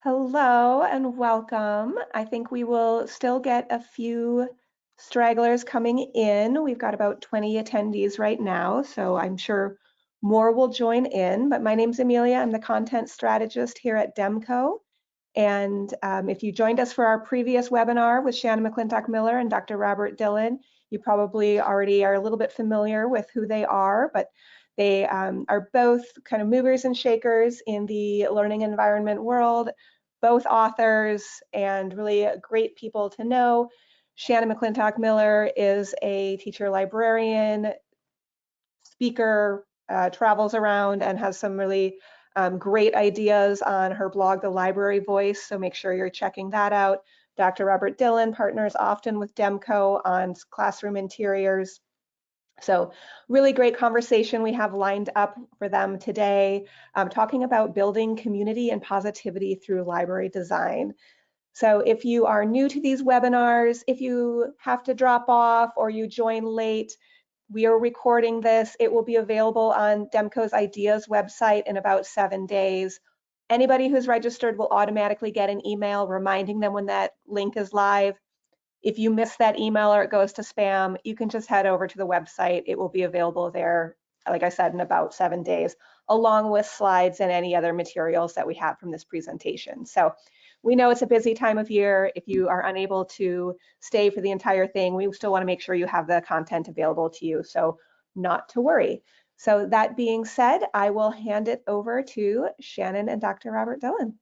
Hello and welcome. I think we will still get a few stragglers coming in. We've got about 20 attendees right now, so I'm sure more will join in. But my name's Amelia. I'm the content strategist here at Demco. And if you joined us for our previous webinar with Shannon McClintock Miller and Dr. Robert Dillon, you probably already are a little bit familiar with who they are, but they are both kind of movers and shakers in the learning environment world, both authors and really great people to know. Shannon McClintock Miller is a teacher librarian, speaker, travels around and has some really great ideas on her blog, The Library Voice, so make sure you're checking that out. Dr. Robert Dillon partners often with Demco on classroom interiors. So really great conversation we have lined up for them today, talking about building community and positivity through library design. So if you are new to these webinars, if you have to drop off or you join late, we are recording this. It will be available on Demco's Ideas website in about 7 days. Anybody who's registered will automatically get an email reminding them when that link is live. If you miss that email or it goes to spam, you can just head over to the website. It will be available there, like I said, in about 7 days, along with slides and any other materials that we have from this presentation. So we know it's a busy time of year. If you are unable to stay for the entire thing, we still want to make sure you have the content available to you, so not to worry. So that being said, I will hand it over to Shannon and Dr. Robert Dillon.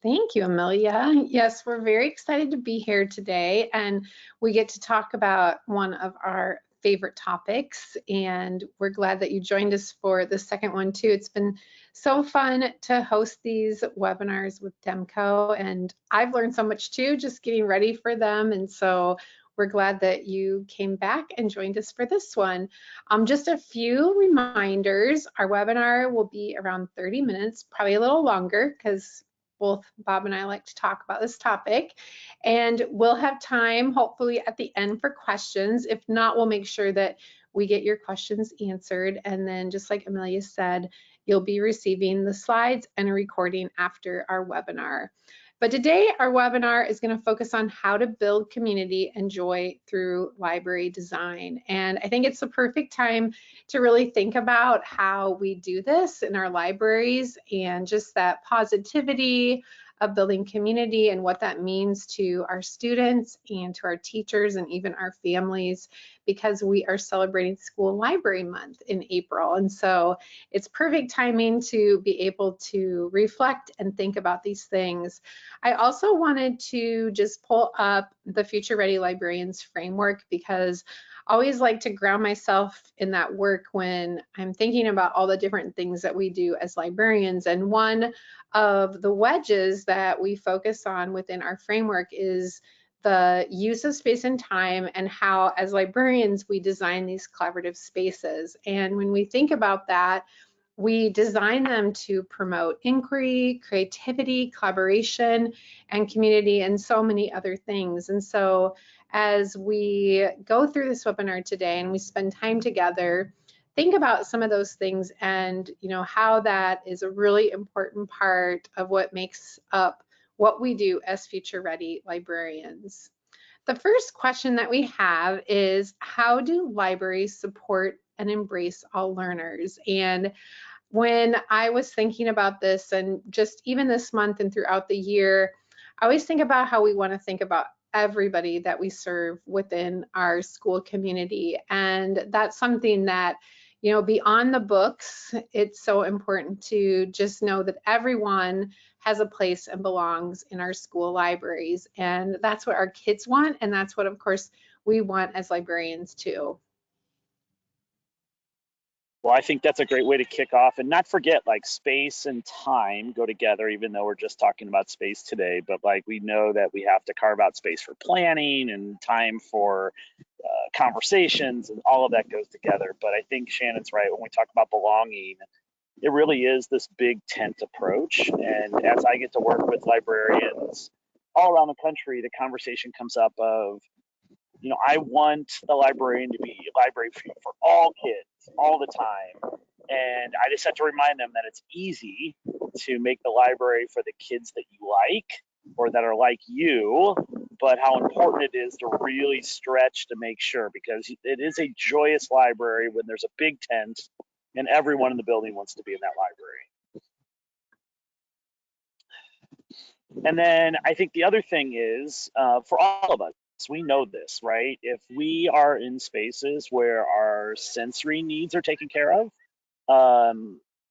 Thank you, Amelia. Yes, we're very excited to be here today, and we get to talk about one of our favorite topics, and we're glad that you joined us for the second one too. It's been so fun to host these webinars with Demco, and I've learned so much too, just getting ready for them, and so we're glad that you came back and joined us for this one. Just a few reminders. Our webinar will be around 30 minutes, probably a little longer because both Bob and I like to talk about this topic, and we'll have time hopefully at the end for questions. If not, we'll make sure that we get your questions answered, and then just like Amelia said, you'll be receiving the slides and a recording after our webinar. But today our webinar is going to focus on how to build community and joy through library design. And I think it's the perfect time to really think about how we do this in our libraries and just that positivity of building community and what that means to our students and to our teachers and even our families, because we are celebrating School Library Month in April. And so it's perfect timing to be able to reflect and think about these things. I also wanted to just pull up the Future Ready Librarians framework, because I always like to ground myself in that work when I'm thinking about all the different things that we do as librarians. And one of the wedges that we focus on within our framework is the use of space and time, and how as librarians we design these collaborative spaces. And when we think about that, we design them to promote inquiry, creativity, collaboration, and community, and so many other things. And so as we go through this webinar today and we spend time together, think about some of those things and how that is a really important part of what makes up what we do as Future Ready librarians. The first question that we have is, how do libraries support and embrace all learners? And when I was thinking about this, and just even this month and throughout the year, I always think about how we want to think about everybody that we serve within our school community. And that's something that, beyond the books, it's so important to just know that everyone has a place and belongs in our school libraries. And that's what our kids want. And that's what, of course, we want as librarians too. Well, I think that's a great way to kick off, and not forget, like, space and time go together, even though we're just talking about space today. But like, we know that we have to carve out space for planning and time for conversations, and all of that goes together. But I think Shannon's right when we talk about belonging. It really is this big tent approach. And as I get to work with librarians all around the country, the conversation comes up of, I want the librarian to be a library for all kids all the time. And I just have to remind them that it's easy to make the library for the kids that you like or that are like you, but how important it is to really stretch to make sure, because it is a joyous library when there's a big tent and everyone in the building wants to be in that library. And then I think the other thing is, for all of us, we know this, right? If we are in spaces where our sensory needs are taken care of,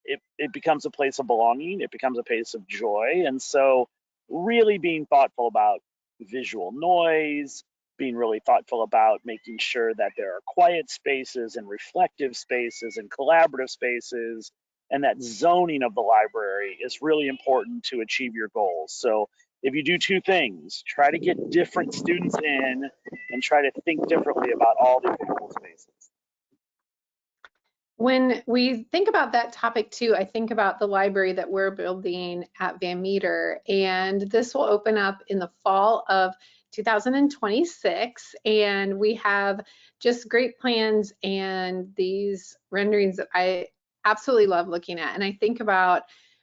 it becomes a place of belonging, it becomes a place of joy. And so really being thoughtful about visual noise, being really thoughtful about making sure that there are quiet spaces and reflective spaces and collaborative spaces, and that zoning of the library is really important to achieve your goals. So if you do two things, try to get different students in and try to think differently about all the available spaces. When we think about that topic too, I think about the library that we're building at Van Meter, and this will open up in the fall of 2026, and we have just great plans and these renderings that I absolutely love looking at. And I think about,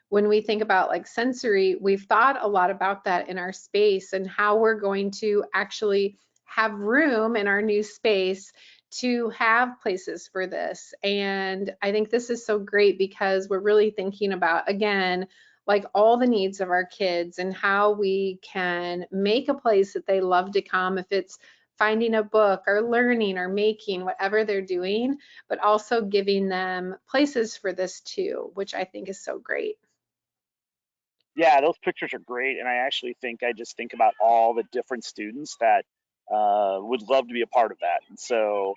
when we think about like sensory, we've thought a lot about that in our space and how we're going to actually have room in our new space to have places for this. And I think this is so great because we're really thinking about, again, like all the needs of our kids and how we can make a place that they love to come, if it's finding a book or learning or making, whatever they're doing, but also giving them places for this too, which I think is so great. Yeah, those pictures are great. And I actually think, I just think about all the different students that would love to be a part of that. And so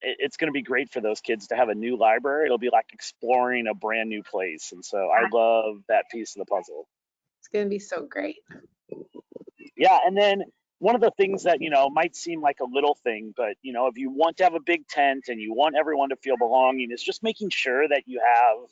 it's going to be great for those kids to have a new library. It'll be like exploring a brand new place. And so I love that piece of the puzzle. It's going to be so great. Yeah, and then one of the things that, might seem like a little thing, but, if you want to have a big tent and you want everyone to feel belonging, is just making sure that you have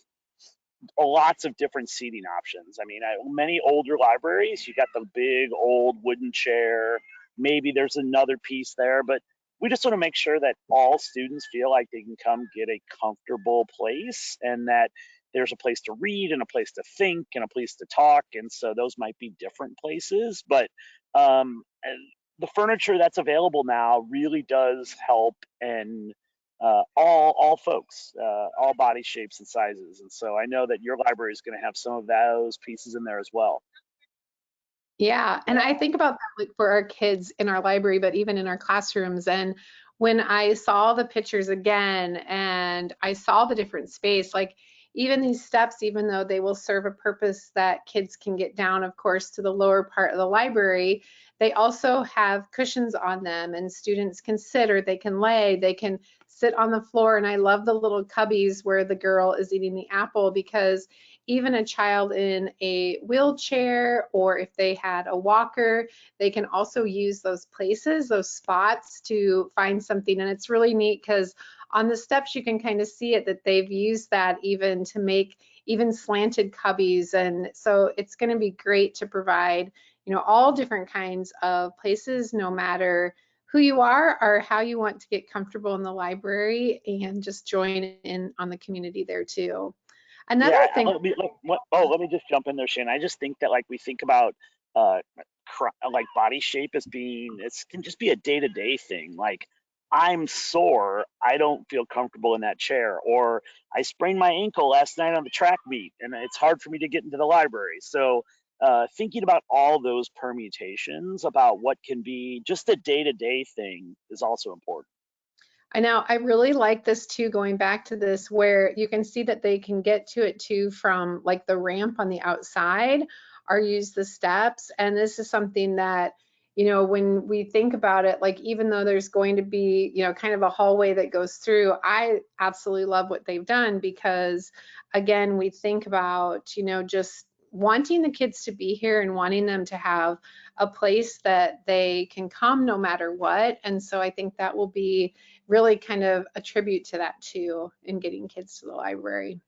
lots of different seating options. I mean, many older libraries, you got the big old wooden chair, maybe there's another piece there, but we just want to make sure that all students feel like they can come get a comfortable place, and that there's a place to read and a place to think and a place to talk. And so those might be different places, but the furniture that's available now really does help, and all folks, all body shapes and sizes. And so I know that your library is going to have some of those pieces in there as well. Yeah, and I think about that like for our kids in our library, but even in our classrooms. And when I saw the pictures again and I saw the different space, like even these steps, even though they will serve a purpose that kids can get down, of course, to the lower part of the library, they also have cushions on them and students can sit or they can lay, they can sit on the floor. And I love the little cubbies where the girl is eating the apple, because even a child in a wheelchair, or if they had a walker, they can also use those places, those spots to find something. And it's really neat because on the steps you can kind of see it, that they've used that even to make even slanted cubbies. And so it's going to be great to provide, all different kinds of places, no matter who you are or how you want to get comfortable in the library, and just join in on the community there too. Another thing. Let me just jump in there, Shannon. I just think that, like, we think about like body shape as being, it can just be a day-to-day thing. Like, I'm sore, I don't feel comfortable in that chair, or I sprained my ankle last night on the track meet and it's hard for me to get into the library. So thinking about all those permutations about what can be just a day-to-day thing is also important. I know, I really like this too, going back to this, where you can see that they can get to it too from like the ramp on the outside or use the steps. And this is something that, when we think about it, like even though there's going to be, kind of a hallway that goes through, I absolutely love what they've done, because again, we think about, just wanting the kids to be here and wanting them to have a place that they can come no matter what. And so I think that will be really kind of a tribute to that too, in getting kids to the library.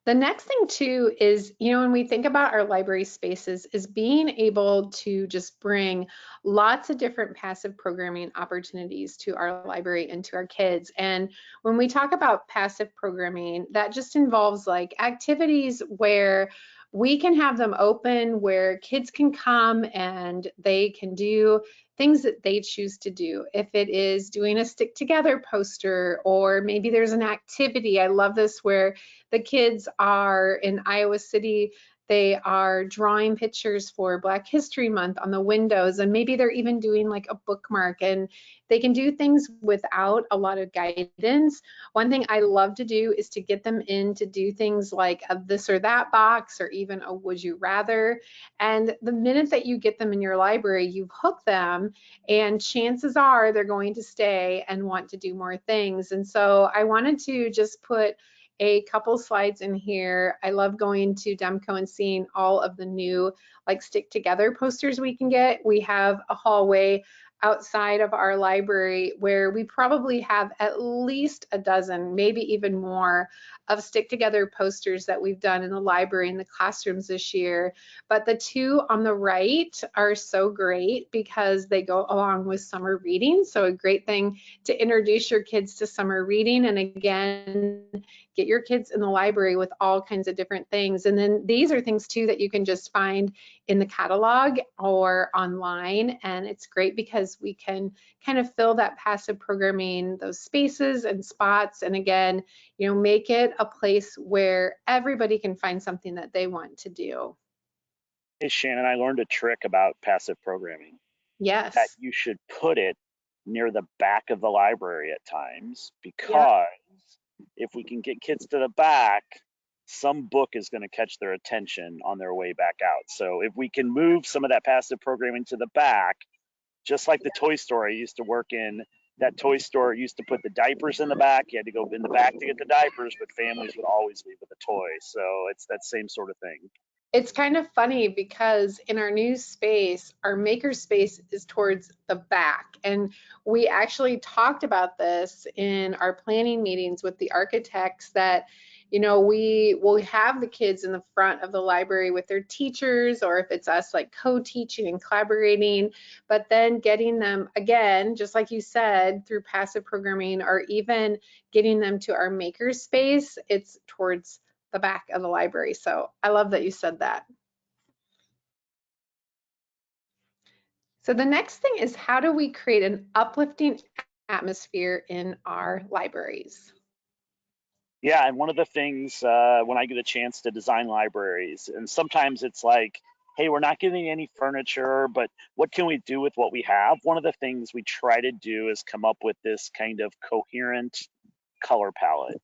The next thing too is, when we think about our library spaces, is being able to just bring lots of different passive programming opportunities to our library and to our kids. And when we talk about passive programming, that just involves like activities where we can have them open, where kids can come and they can do things that they choose to do. If it is doing a stick together poster, or maybe there's an activity. I love this, where the kids are in Iowa City, they are drawing pictures for Black History Month on the windows, and maybe they're even doing like a bookmark, and they can do things without a lot of guidance. One thing I love to do is to get them in to do things like a this or that box, or even a would you rather. And the minute that you get them in your library, you've hooked them, and chances are they're going to stay and want to do more things. And so I wanted to just put a couple slides in here. I love going to Demco and seeing all of the new like stick together posters we can get. We have a hallway outside of our library where we probably have at least a dozen, maybe even more, of stick together posters that we've done in the library and the classrooms this year. But the two on the right are so great because they go along with summer reading. So a great thing to introduce your kids to summer reading, and again, get your kids in the library with all kinds of different things. And then these are things too that you can just find in the catalog or online. And it's great because we can kind of fill that passive programming, those spaces and spots. And again, make it a place where everybody can find something that they want to do. Hey, Shannon, I learned a trick about passive programming. Yes. That you should put it near the back of the library at times, because if we can get kids to the back, some book is going to catch their attention on their way back out. So if we can move some of that passive programming to the back, just like the toy store I used to work in, that toy store used to put the diapers in the back. You had to go in the back to get the diapers, but families would always leave with a toy. So it's that same sort of thing. It's kind of funny because in our new space, our maker space is towards the back. And we actually talked about this in our planning meetings with the architects, that we will have the kids in the front of the library with their teachers, or if it's us like co-teaching and collaborating, but then getting them, again, just like you said, through passive programming, or even getting them to our maker space, it's towards the back of the library. So I love that you said that. So the next thing is, how do we create an uplifting atmosphere in our libraries? Yeah, and one of the things when I get a chance to design libraries, and sometimes it's like, hey, we're not getting any furniture, but what can we do with what we have? One of the things we try to do is come up with this kind of coherent color palette.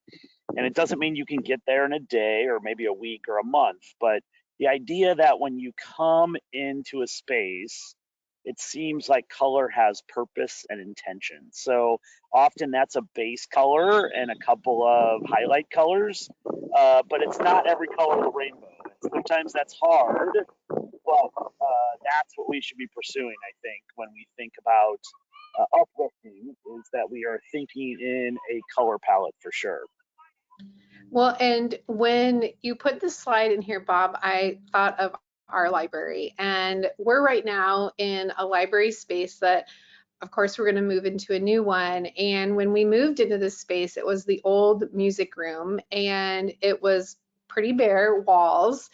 And it doesn't mean you can get there in a day or maybe a week or a month, but the idea that when you come into a space, it seems like color has purpose and intention. So often that's a base color and a couple of highlight colors, but it's not every color of the rainbow. Sometimes that's hard, but that's what we should be pursuing, I think, when we think about uplifting, is that we are thinking in a color palette for sure. Well, and when you put this slide in here, Bob, I thought of our library, and we're right now in a library space that, of course, we're going to move into a new one. And when we moved into this space, it was the old music room, and it was pretty bare walls.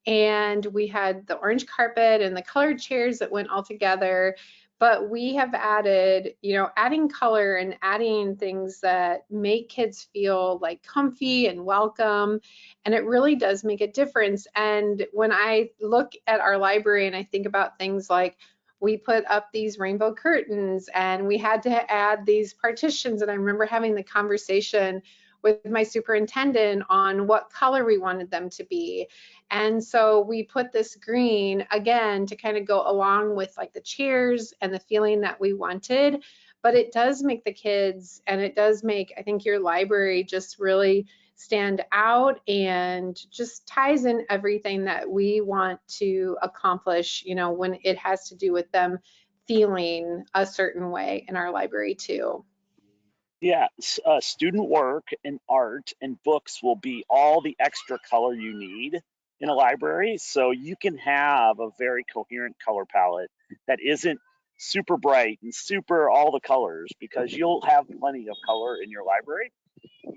And we had the orange carpet and the colored chairs that went all together. But we have added, adding color and adding things that make kids feel like comfy and welcome. And it really does make a difference. And when I look at our library and I think about things like, we put up these rainbow curtains and we had to add these partitions, and I remember having the conversation with my superintendent on what color we wanted them to be. And so we put this green, again, to kind of go along with like the chairs and the feeling that we wanted. But it does make the kids, and it does make, I think, your library just really stand out, and just ties in everything that we want to accomplish, when it has to do with them feeling a certain way in our library too. Yeah, student work and art and books will be all the extra color you need in a library. So you can have a very coherent color palette that isn't super bright and super all the colors, because you'll have plenty of color in your library.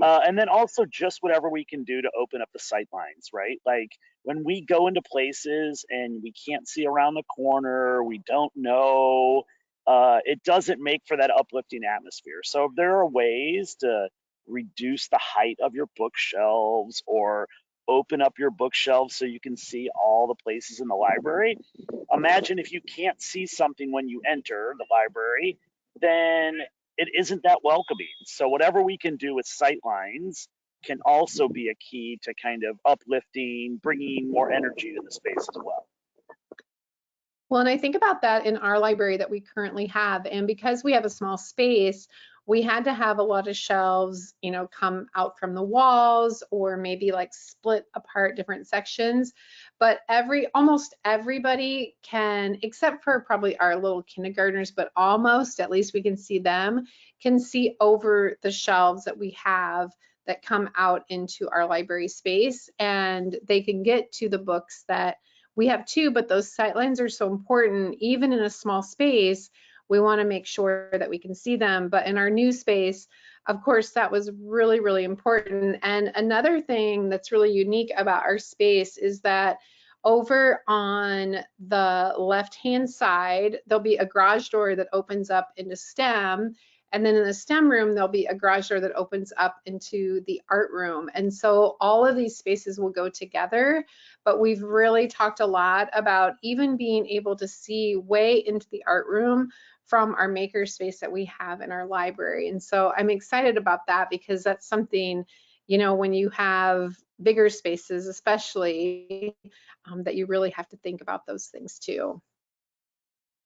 And then also just whatever we can do to open up the sight lines, right? Like when we go into places and we can't see around the corner, we don't know, it doesn't make for that uplifting atmosphere. So if there are ways to reduce the height of your bookshelves or open up your bookshelves so you can see all the places in the library. Imagine if you can't see something when you enter the library, then it isn't that welcoming. So whatever we can do with sight lines can also be a key to kind of uplifting, bringing more energy to the space as well. Well, and I think about that in our library that we currently have. And because we have a small space, we had to have a lot of shelves, you know, come out from the walls or maybe like split apart different sections. But almost everybody can, except for probably our little kindergartners, but almost, at least we can see them, can see over the shelves that we have that come out into our library space. And they can get to the books that we have too, but those sight lines are so important. Even in a small space, we want to make sure that we can see them. But in our new space, of course, that was really, really important. And another thing that's really unique about our space is that over on the left-hand side, there'll be a garage door that opens up into STEM. And then in the STEM room, there'll be a garage door that opens up into the art room. And so all of these spaces will go together, but we've really talked a lot about even being able to see way into the art room from our maker space that we have in our library. And so I'm excited about that because that's something, you know, when you have bigger spaces, especially, that you really have to think about those things too.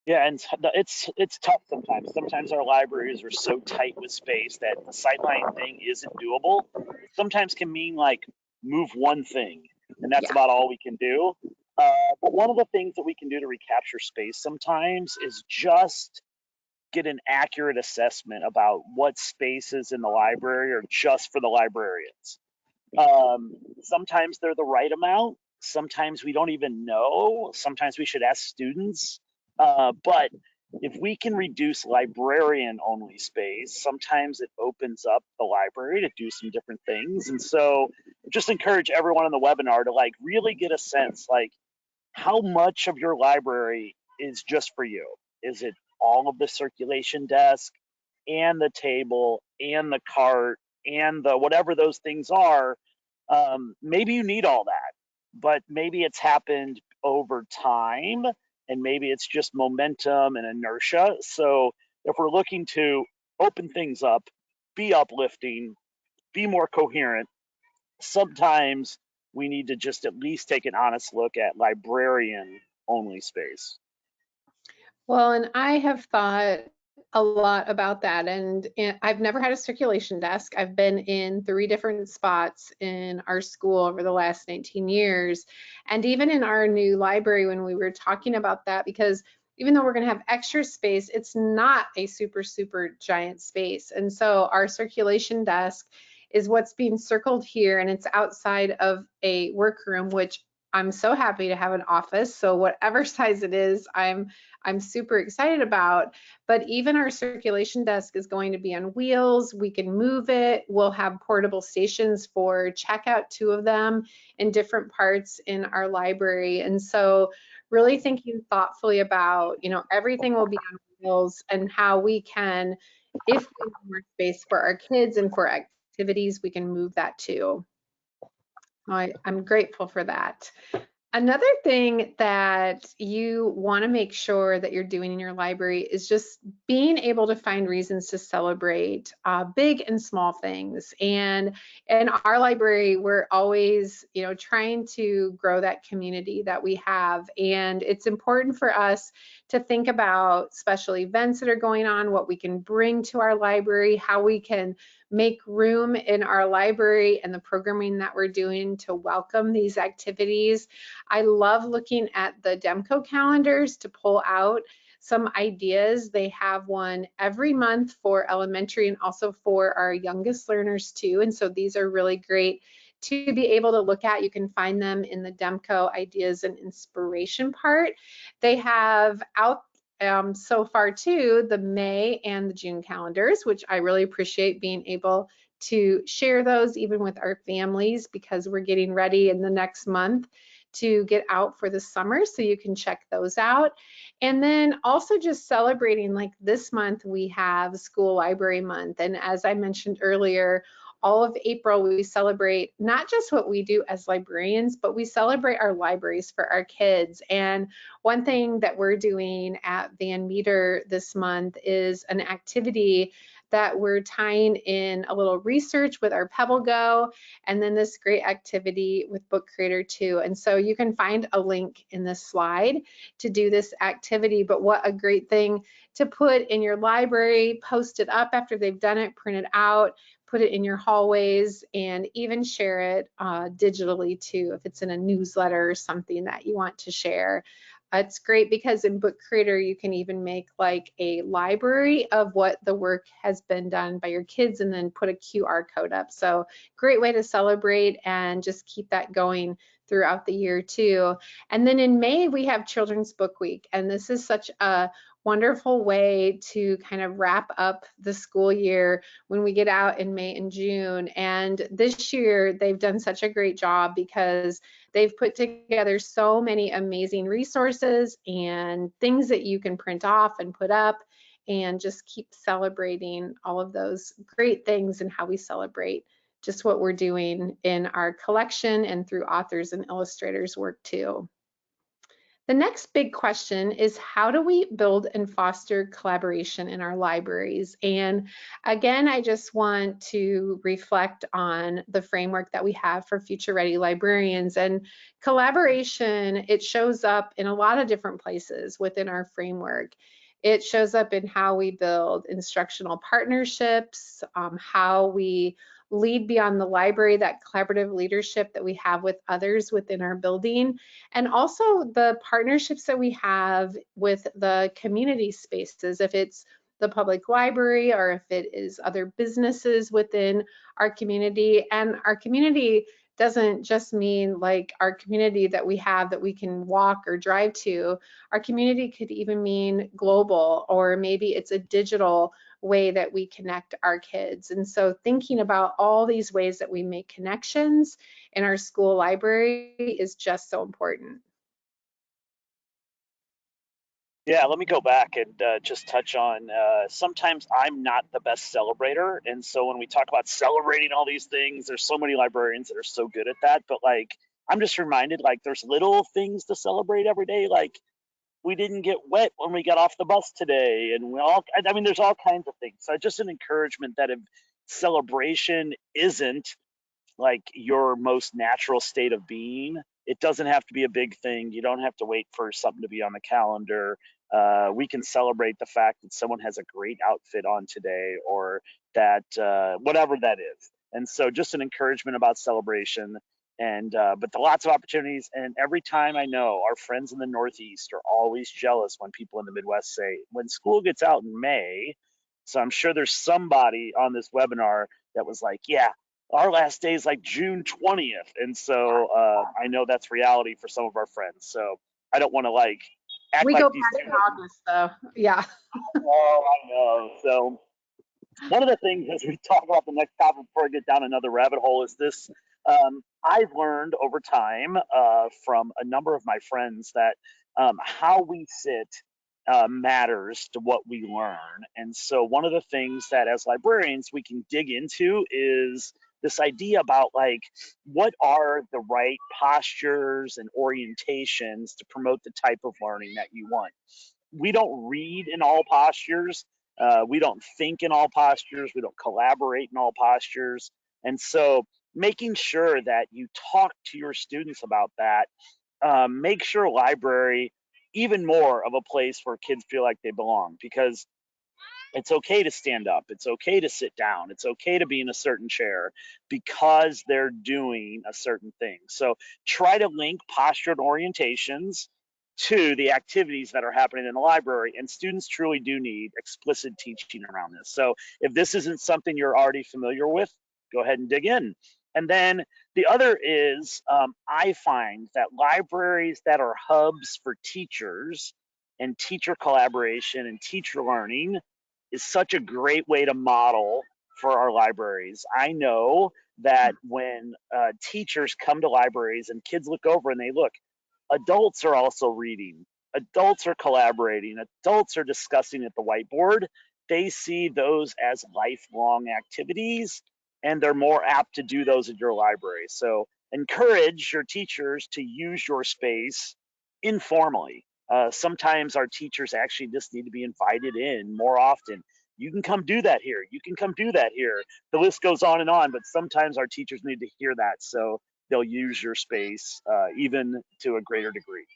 Yeah, and it's tough sometimes. Sometimes our libraries are so tight with space that the sightline thing isn't doable. Sometimes can mean like move one thing, and that's Yeah. about all we can do. But one of the things that we can do to recapture space sometimes is just get an accurate assessment about what spaces in the library are just for the librarians. Sometimes they're the right amount. Sometimes we don't even know. Sometimes we should ask students. But if we can reduce librarian only space, sometimes it opens up the library to do some different things. And so just encourage everyone on the webinar to like really get a sense like how much of your library is just for you. Is it all of the circulation desk and the table and the cart and the whatever those things are? Maybe you need all that, but maybe it's happened over time and maybe it's just momentum and inertia. So if we're looking to open things up, be uplifting, be more coherent, sometimes we need to just at least take an honest look at librarian only space. Well, and I have thought a lot about that, and I've never had a circulation desk. I've been in 3 different spots in our school over the last 19 years. And even in our new library, when we were talking about that, because even though we're going to have extra space, it's not a super, super giant space. And so our circulation desk is what's being circled here, and it's outside of a workroom, which I'm so happy to have an office. So whatever size it is, I'm super excited about. But even our circulation desk is going to be on wheels. We can move it. We'll have portable stations for checkout, 2 of them in different parts in our library. And so really thinking thoughtfully about, you know, everything will be on wheels and how we can, if we have more space for our kids and for activities, we can move that too. I'm grateful for that. Another thing that you want to make sure that you're doing in your library is just being able to find reasons to celebrate big and small things. And in our library, we're always, you know, trying to grow that community that we have. And it's important for us to think about special events that are going on, what we can bring to our library, how we can make room in our library and the programming that we're doing to welcome these activities. I love looking at the Demco calendars to pull out some ideas. They have one every month for elementary and also for our youngest learners too. And so these are really great to be able to look at. You can find them in the Demco ideas and inspiration part. They have out so far too the May and the June calendars, which I really appreciate being able to share those even with our families, because we're getting ready in the next month to get out for the summer, so you can check those out. And then also just celebrating, like this month we have School Library Month, and as I mentioned earlier, all of April we celebrate not just what we do as librarians, but we celebrate our libraries for our kids. And one thing that we're doing at Van Meter this month is an activity that we're tying in a little research with our Pebble Go, and then this great activity with Book Creator too. And so you can find a link in this slide to do this activity. But what a great thing to put in your library, post it up after they've done it, print it out, put it in your hallways, and even share it digitally too, if it's in a newsletter or something that you want to share. It's great because in Book Creator, you can even make like a library of what the work has been done by your kids and then put a QR code up. So great way to celebrate and just keep that going throughout the year too. And then in May, we have Children's Book Week. And this is such a wonderful way to kind of wrap up the school year when we get out in May and June. And this year, they've done such a great job because they've put together so many amazing resources and things that you can print off and put up, and just keep celebrating all of those great things and how we celebrate just what we're doing in our collection and through authors and illustrators' work too. The next big question is, how do we build and foster collaboration in our libraries? And again, I just want to reflect on the framework that we have for Future Ready Librarians. And collaboration, it shows up in a lot of different places within our framework. It shows up in how we build instructional partnerships, how we lead beyond the library, that collaborative leadership that we have with others within our building, and also the partnerships that we have with the community spaces, if it's the public library or if it is other businesses within our community. And our community doesn't just mean like our community that we have that we can walk or drive to. Our community could even mean global, or maybe it's a digital way that we connect our kids. And so thinking about all these ways that we make connections in our school library is just so important. Yeah, let me go back and just touch on, sometimes I'm not the best celebrator. And so when we talk about celebrating all these things, there's so many librarians that are so good at that. But like, I'm just reminded, like, there's little things to celebrate every day. Like, we didn't get wet when we got off the bus today. And I mean, there's all kinds of things. So just an encouragement that if celebration isn't like your most natural state of being, it doesn't have to be a big thing. You don't have to wait for something to be on the calendar. We can celebrate the fact that someone has a great outfit on today, or that whatever that is. And so just an encouragement about celebration. And but the lots of opportunities. And every time, I know our friends in the Northeast are always jealous when people in the Midwest say, when school gets out in May. So I'm sure there's somebody on this webinar that was like, yeah, our last day is like June 20th. And so I know that's reality for some of our friends. So I don't want to like act We like go these back in August though. Yeah. Oh, I know. So one of the things as we talk about the next topic before I get down another rabbit hole is this. I've learned over time from a number of my friends that how we sit matters to what we learn. And so one of the things that as librarians we can dig into is this idea about like, what are the right postures and orientations to promote the type of learning that you want. We don't read in all postures. We don't think in all postures. We don't collaborate in all postures. And so making sure that you talk to your students about that, make sure library even more of a place where kids feel like they belong, because it's okay to stand up. It's okay to sit down. It's okay to be in a certain chair because they're doing a certain thing. So try to link posture and orientations to the activities that are happening in the library. And students truly do need explicit teaching around this. So if this isn't something you're already familiar with, go ahead and dig in. And then the other is, I find that libraries that are hubs for teachers and teacher collaboration and teacher learning is such a great way to model for our libraries. I know that when teachers come to libraries and kids look over and they look, adults are also reading, adults are collaborating, adults are discussing at the whiteboard. They see those as lifelong activities, and they're more apt to do those at your library. So encourage your teachers to use your space informally. Sometimes our teachers actually just need to be invited in more often. You can come do that here. You can come do that here. The list goes on, but sometimes our teachers need to hear that. So they'll use your space even to a greater degree.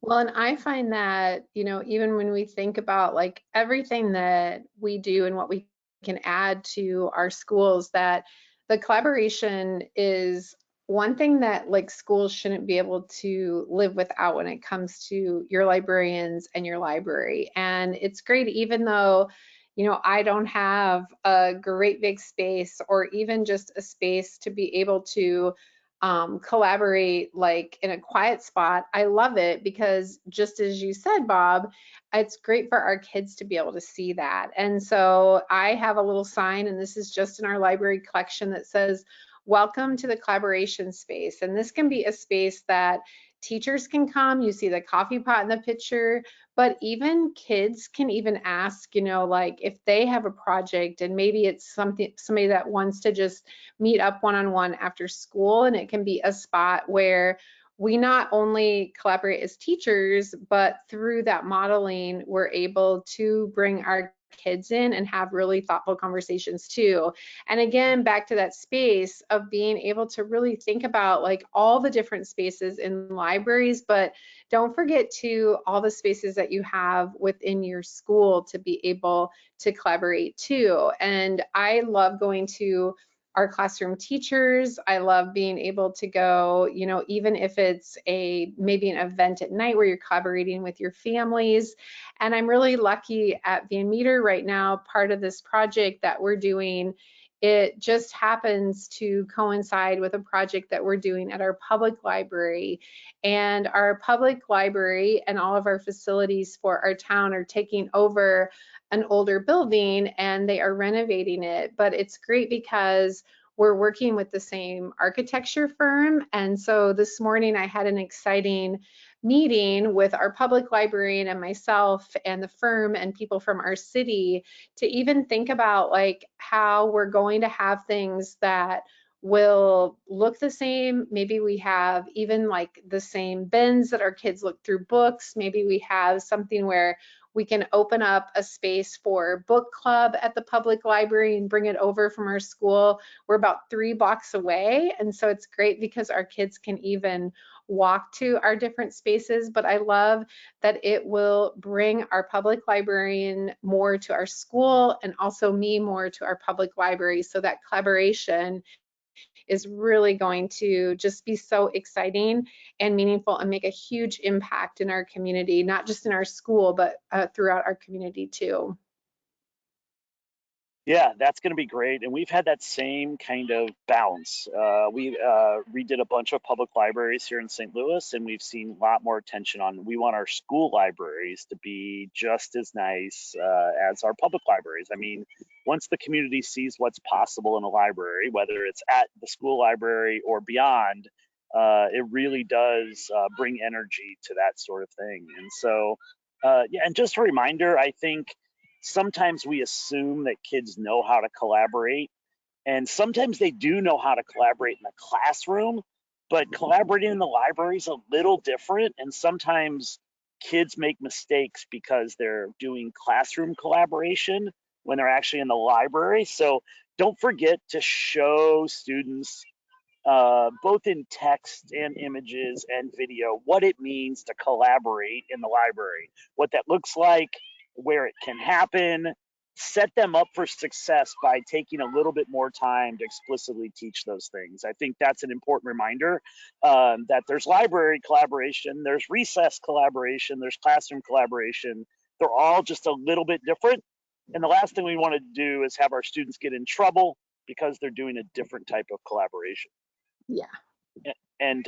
Well, and I find that, even when we think about like everything that we do and what we can add to our schools, that the collaboration is one thing that like schools shouldn't be able to live without when it comes to your librarians and your library. And it's great, even though, I don't have a great big space or even just a space to be able to collaborate like in a quiet spot. I love it because just as you said, Bob, it's great for our kids to be able to see that. And so I have a little sign, and this is just in our library collection, that says, "Welcome to the collaboration space." And this can be a space that teachers can come. You see the coffee pot in the picture, but even kids can even ask, like if they have a project and maybe it's somebody that wants to just meet up one-on-one after school, and it can be a spot where we not only collaborate as teachers, but through that modeling, we're able to bring our kids in and have really thoughtful conversations too. And again, back to that space of being able to really think about like all the different spaces in libraries, but don't forget to all the spaces that you have within your school to be able to collaborate too. And I love going to our classroom teachers. I love being able to go, even if it's maybe an event at night where you're collaborating with your families. And I'm really lucky at Van Meter right now. Part of this project that we're doing, it just happens to coincide with a project that we're doing at our public library. And our public library and all of our facilities for our town are taking over an older building and they are renovating it. But it's great because we're working with the same architecture firm. And so this morning I had an exciting meeting with our public librarian and myself and the firm and people from our city to even think about like how we're going to have things that will look the same. Maybe we have even like the same bins that our kids look through books. Maybe we have something where we can open up a space for book club at the public library and bring it over from our school. We're about 3 blocks away. And so it's great because our kids can even walk to our different spaces. But I love that it will bring our public librarian more to our school and also me more to our public library. So that collaboration is really going to just be so exciting and meaningful and make a huge impact in our community, not just in our school, but throughout our community too. Yeah, that's going to be great. And we've had that same kind of balance. We redid a bunch of public libraries here in St. Louis, and we've seen a lot more attention on, we want our school libraries to be just as nice as our public libraries. I mean, once the community sees what's possible in a library, whether it's at the school library or beyond, it really does bring energy to that sort of thing. And so, yeah, and just a reminder, I think, sometimes we assume that kids know how to collaborate, and sometimes they do know how to collaborate in the classroom, but collaborating in the library is a little different, and sometimes kids make mistakes because they're doing classroom collaboration when they're actually in the library. So don't forget to show students both in text and images and video what it means to collaborate in the library, what that looks like, where it can happen, set them up for success by taking a little bit more time to explicitly teach those things. I think that's an important reminder that there's library collaboration, there's recess collaboration, there's classroom collaboration. They're all just a little bit different. And the last thing we want to do is have our students get in trouble because they're doing a different type of collaboration. Yeah. And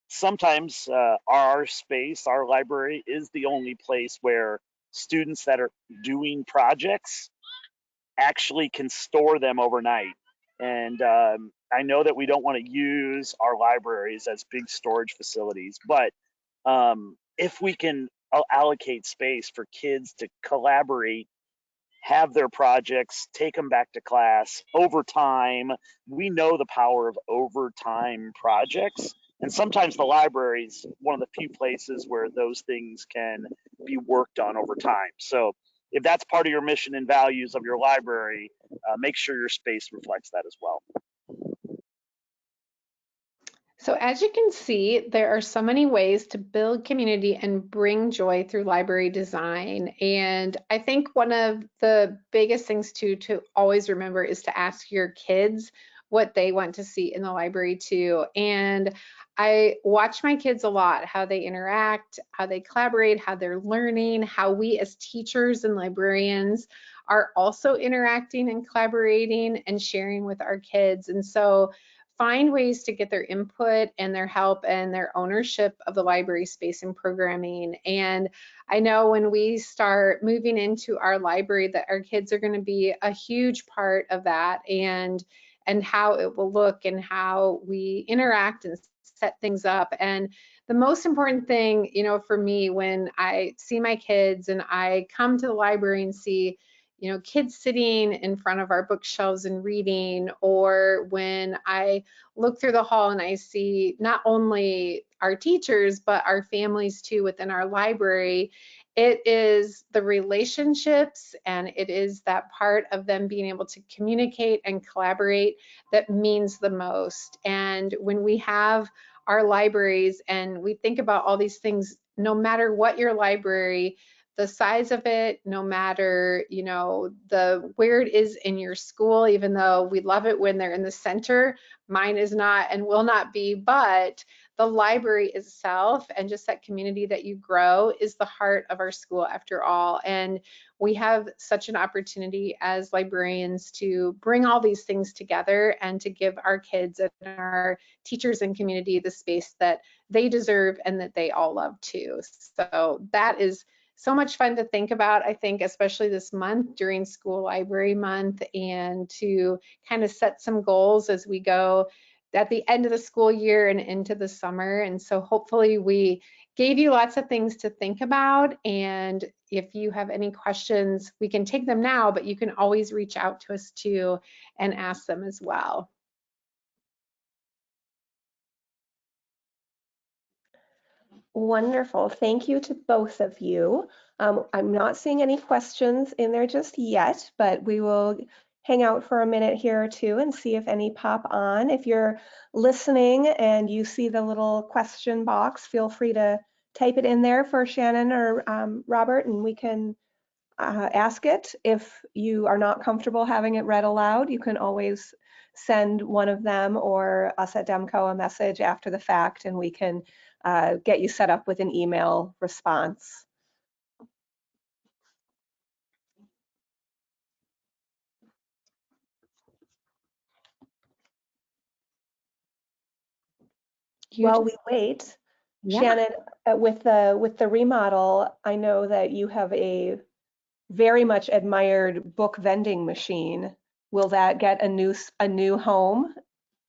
sometimes our space, our library, is the only place where students that are doing projects actually can store them overnight. And I know that we don't want to use our libraries as big storage facilities, but if we can allocate space for kids to collaborate, have their projects, take them back to class over time. We know the power of overtime projects. And sometimes the library is one of the few places where those things can be worked on over time. So if that's part of your mission and values of your library, make sure your space reflects that as well. So as you can see, there are so many ways to build community and bring joy through library design. And I think one of the biggest things to always remember is to ask your kids what they want to see in the library too. And I watch my kids a lot, how they interact, how they collaborate, how they're learning, how we as teachers and librarians are also interacting and collaborating and sharing with our kids. And so find ways to get their input and their help and their ownership of the library space and programming. And I know when we start moving into our library that our kids are going to be a huge part of that, and how it will look and how we interact and set things up. And the most important thing, you know, for me, when I see my kids and I come to the library and see, you know, kids sitting in front of our bookshelves and reading, or when I look through the hall and I see not only our teachers, but our families too within our library, it is the relationships and it is that part of them being able to communicate and collaborate that means the most. And when we have our libraries and we think about all these things, no matter what your library, the size of it, no matter, you know, where it is in your school, even though we love it when they're in the center, mine is not and will not be, but the library itself and just that community that you grow is the heart of our school after all. And we have such an opportunity as librarians to bring all these things together and to give our kids and our teachers and community the space that they deserve and that they all love too. So that is so much fun to think about, I think, especially this month during School Library Month, and to kind of set some goals as we go at the end of the school year and into the summer. And so hopefully we gave you lots of things to think about. And if you have any questions, we can take them now, but you can always reach out to us too and ask them as well. Wonderful. Thank you to both of you. I'm not seeing any questions in there just yet, but we will hang out for a minute here or two and see if any pop on. If you're listening and you see the little question box, feel free to type it in there for Shannon or Robert, and we can ask it. If you are not comfortable having it read aloud, you can always send one of them or us at Demco a message after the fact, and we can get you set up with an email response. While we wait, Yeah. Shannon, with the remodel, I know that you have a very much admired book vending machine. Will that get a new home?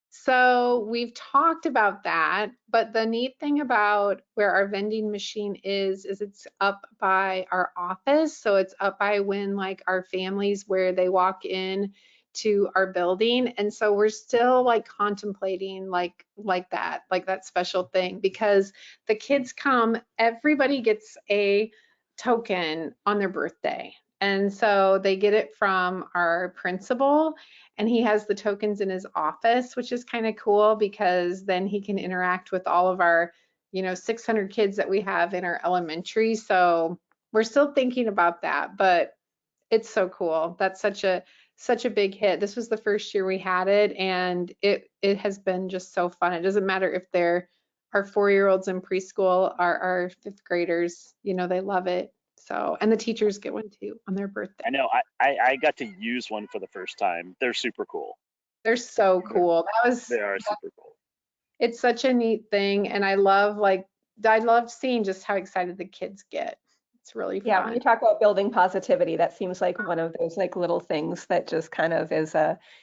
So we've talked about that, but the neat thing about where our vending machine is it's up by our office. So it's up by when like our families where they walk in to our building. And so we're still like contemplating like that special thing, because the kids come, everybody gets a token on their birthday. And so they get it from our principal, and he has the tokens in his office, which is kind of cool because then he can interact with all of our, you know, 600 kids that we have in our elementary. So we're still thinking about that, but It's so cool. That's such a big hit. This was the first year we had it, and it has been just so fun. It doesn't matter if they're our 4-year-olds in preschool, our fifth graders, you know, they love it. So, and the teachers get one too on their birthday. I know I got to use one for the first time. They're super cool. They're so They're, cool. they are super cool. It's such a neat thing, and I love seeing just how excited the kids get. It's really Yeah, when fun. you talk about building positivity, that seems like one of those like little things that just kind of is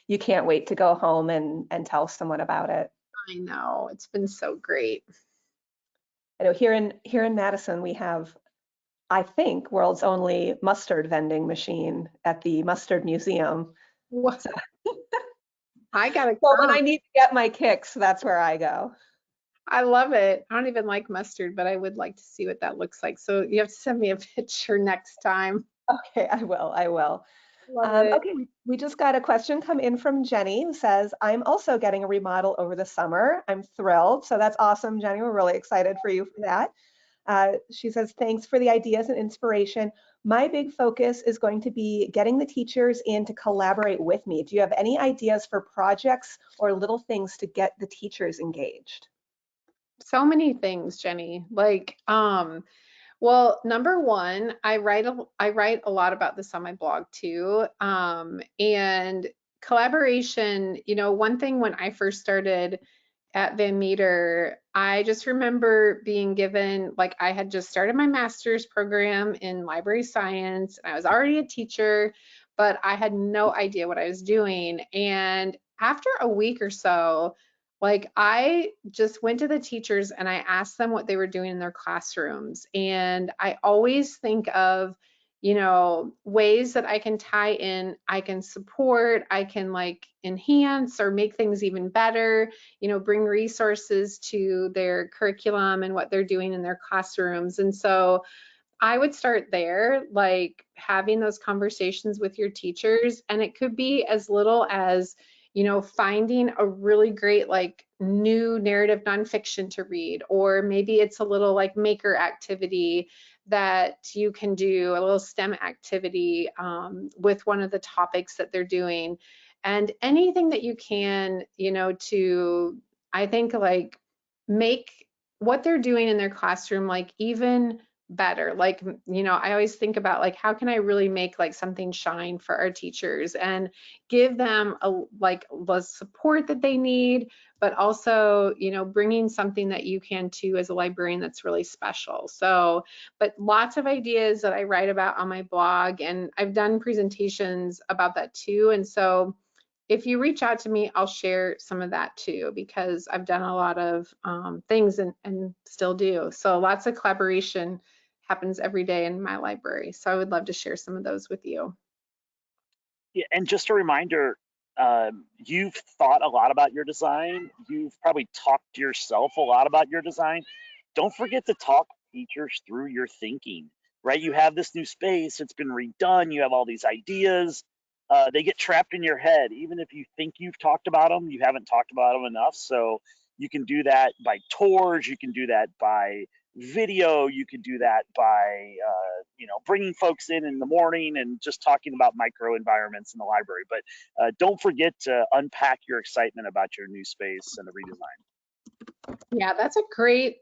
you can't wait to go home and tell someone about it. I know, it's been so great. I know here in Madison we have, I think, world's only mustard vending machine at the Mustard Museum. What? So, I gotta so when come. I need to get my kicks, that's where I go. I love it. I don't even like mustard, but I would like to see what that looks like. So you have to send me a picture next time. Okay, I will. I will. Love it. Okay, we just got a question come in from Jenny who says, I'm also getting a remodel over the summer. I'm thrilled. So that's awesome, Jenny. We're really excited for you for that. She says, thanks for the ideas and inspiration. My big focus is going to be getting the teachers in to collaborate with me. Do you have any ideas for projects or little things to get the teachers engaged? So many things, Jenny. Well, number one, I write a lot about this on my blog too. And collaboration, you know, one thing when I first started at Van Meter, I just remember being given, like, I had just started my master's program in library science, and I was already a teacher, but I had no idea what I was doing. And after a week or so, like, I just went to the teachers and I asked them what they were doing in their classrooms. And I always think of, you know, ways that I can tie in, I can support, I can like enhance or make things even better, you know, bring resources to their curriculum and what they're doing in their classrooms. And so I would start there, like having those conversations with your teachers. And it could be as little as, you know, finding a really great, like, new narrative nonfiction to read, or maybe it's a little like maker activity that you can do, a little STEM activity with one of the topics that they're doing. And anything that you can, you know, to, I think, like, make what they're doing in their classroom, like, even better. Like, you know, I always think about, like, how can I really make like something shine for our teachers and give them like the support that they need, but also, you know, bringing something that you can too as a librarian that's really special. So, but lots of ideas that I write about on my blog, and I've done presentations about that too. And so if you reach out to me, I'll share some of that too, because I've done a lot of things and still do. So lots of collaboration happens every day in my library. So I would love to share some of those with you. Yeah, and just a reminder, you've thought a lot about your design. You've probably talked to yourself a lot about your design. Don't forget to talk teachers through your thinking, right? You have this new space, it's been redone, you have all these ideas. They get trapped in your head. Even if you think you've talked about them, you haven't talked about them enough. So you can do that by tours, you can do that by video, you can do that by bringing folks in the morning and just talking about micro environments in the library. But don't forget to unpack your excitement about your new space and the redesign. Yeah,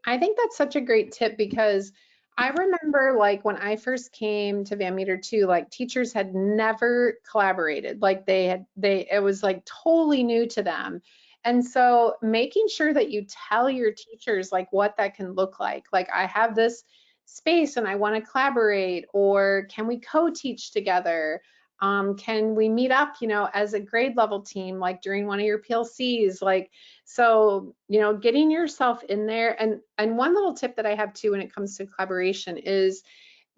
I think that's such a great tip, because I remember, like, when I first came to Van Meter too, like, teachers had never collaborated. Like, it was like totally new to them. And so making sure that you tell your teachers like what that can look like I have this space and I want to collaborate, or can we co-teach together? Can we meet up, you know, as a grade level team, like during one of your PLCs, like, so, you know, getting yourself in there. And one little tip that I have too when it comes to collaboration is,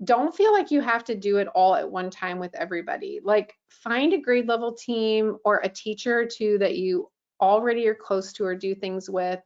don't feel like you have to do it all at one time with everybody. Like, find a grade level team or a teacher or two that you already are close to or do things with,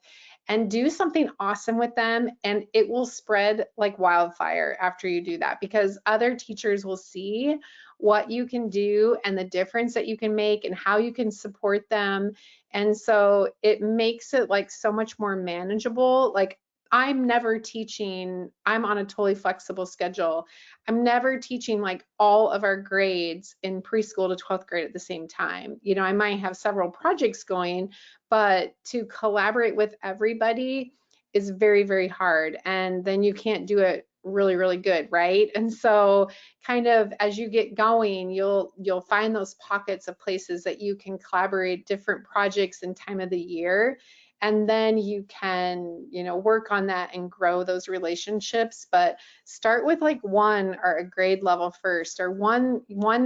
and do something awesome with them, and it will spread like wildfire after you do that, because other teachers will see what you can do and the difference that you can make and how you can support them. And so it makes it like so much more manageable. Like, I'm never teaching, I'm on a totally flexible schedule. I'm never teaching like all of our grades in preschool to 12th grade at the same time. You know, I might have several projects going, but to collaborate with everybody is very, very hard. And then you can't do it really, really good, right? And so kind of as you get going, you'll find those pockets of places that you can collaborate different projects and time of the year, and then you can, you know, work on that and grow those relationships. But start with like one or a grade level first, or one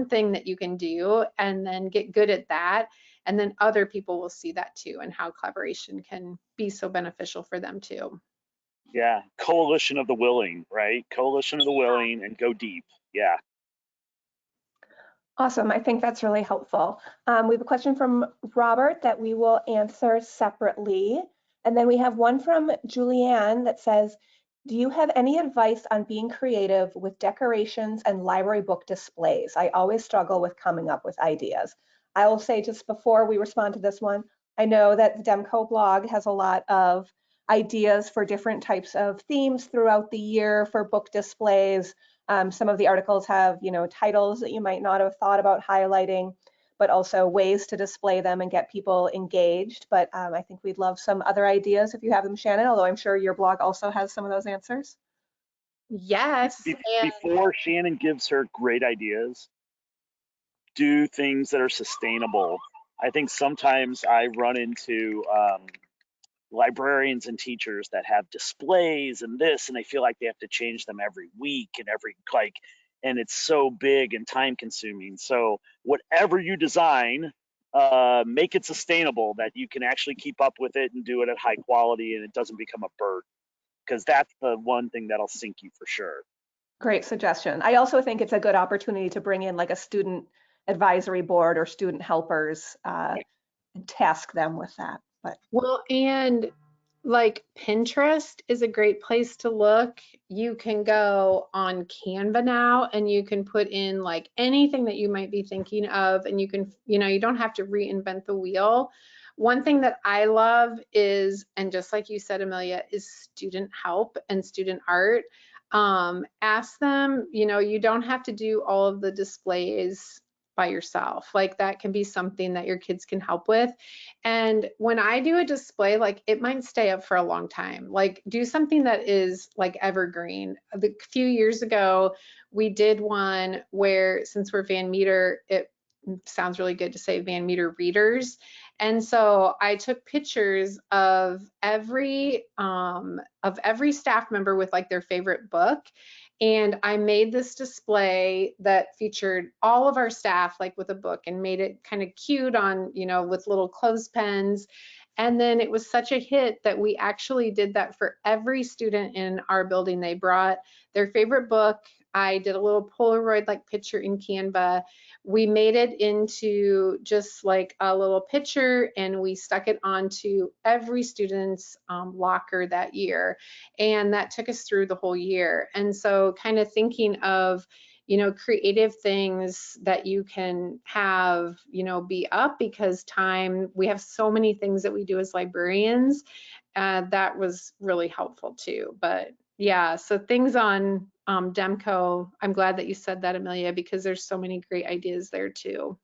thing that you can do, and then get good at that, and then other people will see that too, and how collaboration can be so beneficial for them too. Yeah, coalition of the willing, right? Coalition of the willing, and go deep. Yeah. Awesome. I think that's really helpful. We have a question from Robert that we will answer separately. And then we have one from Julianne that says, do you have any advice on being creative with decorations and library book displays? I always struggle with coming up with ideas. I will say just before we respond to this one, I know that the Demco blog has a lot of ideas for different types of themes throughout the year for book displays. Some of the articles have, you know, titles that you might not have thought about highlighting, but also ways to display them and get people engaged. But I think we'd love some other ideas if you have them, Shannon, although I'm sure your blog also has some of those answers. Yes, and Before Shannon gives her great ideas, do things that are sustainable. I think sometimes I run into librarians and teachers that have displays and this, and they feel like they have to change them every week and every like, and it's so big and time consuming. So whatever you design, make it sustainable, that you can actually keep up with it and do it at high quality, and it doesn't become a burden, because that's the one thing that'll sink you for sure. Great suggestion. I also think it's a good opportunity to bring in like a student advisory board or student helpers and task them with that. But well, and like Pinterest is a great place to look. You can go on Canva now and you can put in like anything that you might be thinking of, and you can, you know, you don't have to reinvent the wheel. One thing that I love is, and just like you said, Amelia, is student help and student art. Ask them, you know, you don't have to do all of the displays by yourself. Like that can be something that your kids can help with. And when I do a display, like it might stay up for a long time. Like do something that is like evergreen. A few years ago, we did one where, since we're Van Meter, it sounds really good to say Van Meter readers. And so I took pictures of every staff member with like their favorite book. And I made this display that featured all of our staff like with a book, and made it kind of cute on, you know, with little clothespins. And then it was such a hit that we actually did that for every student in our building. They brought their favorite book. I did a little Polaroid like picture in Canva. We made it into just like a little picture, and we stuck it onto every student's locker that year. And that took us through the whole year. And so kind of thinking of, you know, creative things that you can have, you know, be up, because time, we have so many things that we do as librarians. That was really helpful too. But yeah, so things on Demco, I'm glad that you said that, Amelia, because there's so many great ideas there too.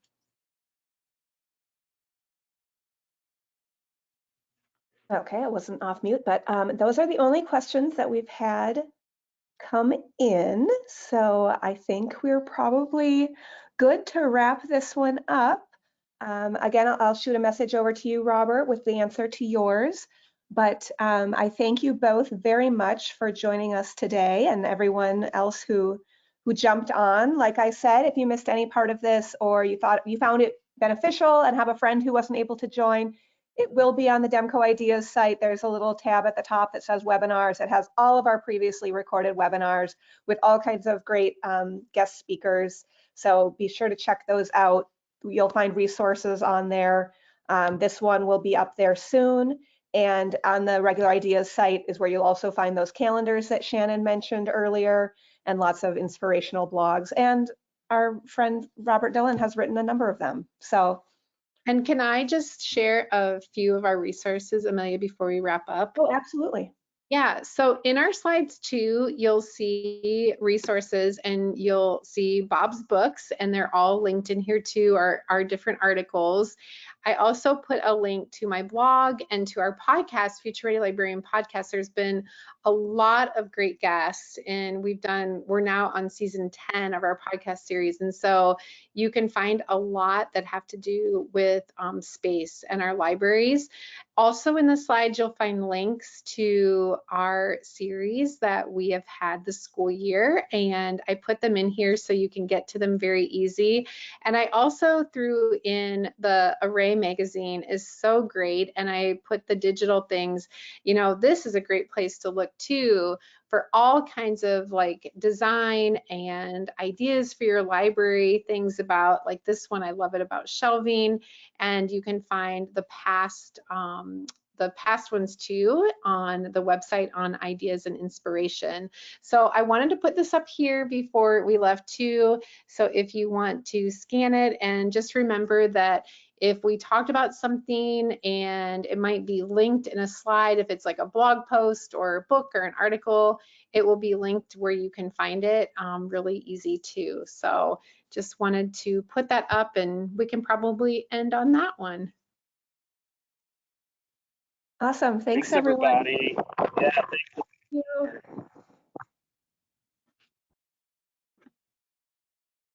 okay, I wasn't off mute, but those are the only questions that we've had come in. So I think we're probably good to wrap this one up. Again, I'll shoot a message over to you, Robert, with the answer to yours. But I thank you both very much for joining us today, and everyone else who jumped on. Like I said, if you missed any part of this, or you found it beneficial and have a friend who wasn't able to join, it will be on the Demco Ideas site. There's a little tab at the top that says webinars. It has all of our previously recorded webinars with all kinds of great guest speakers. So be sure to check those out. You'll find resources on there. This one will be up there soon. And on the Regular Ideas site is where you'll also find those calendars that Shannon mentioned earlier, and lots of inspirational blogs. And our friend Robert Dillon has written a number of them. So, And can I just share a few of our resources, Amelia, before we wrap up? oh, absolutely. Yeah, so in our slides too, you'll see resources and you'll see Bob's books, and they're all linked in here too, our different articles. I also put a link to my blog and to our podcast, Future Ready Librarian Podcast. There's been a lot of great guests, and we're now on season 10 of our podcast series. And so you can find a lot that have to do with space and our libraries. Also in the slides, you'll find links to our series that we have had this school year, and I put them in here so you can get to them very easy. And I also threw in the Array magazine is so great, and I put the digital things. You know, this is a great place to look too for all kinds of like design and ideas for your library, things about like this one, I love it about shelving, and you can find the past ones too on the website on ideas and inspiration. So I wanted to put this up here before we left too. So if you want to scan it, and just remember that if we talked about something and it might be linked in a slide, if it's like a blog post or a book or an article, it will be linked where you can find it really easy too. So just wanted to put that up, and we can probably end on that one. Awesome. Thanks, Thanks everyone. everybody. Yeah, thanks. Thank you.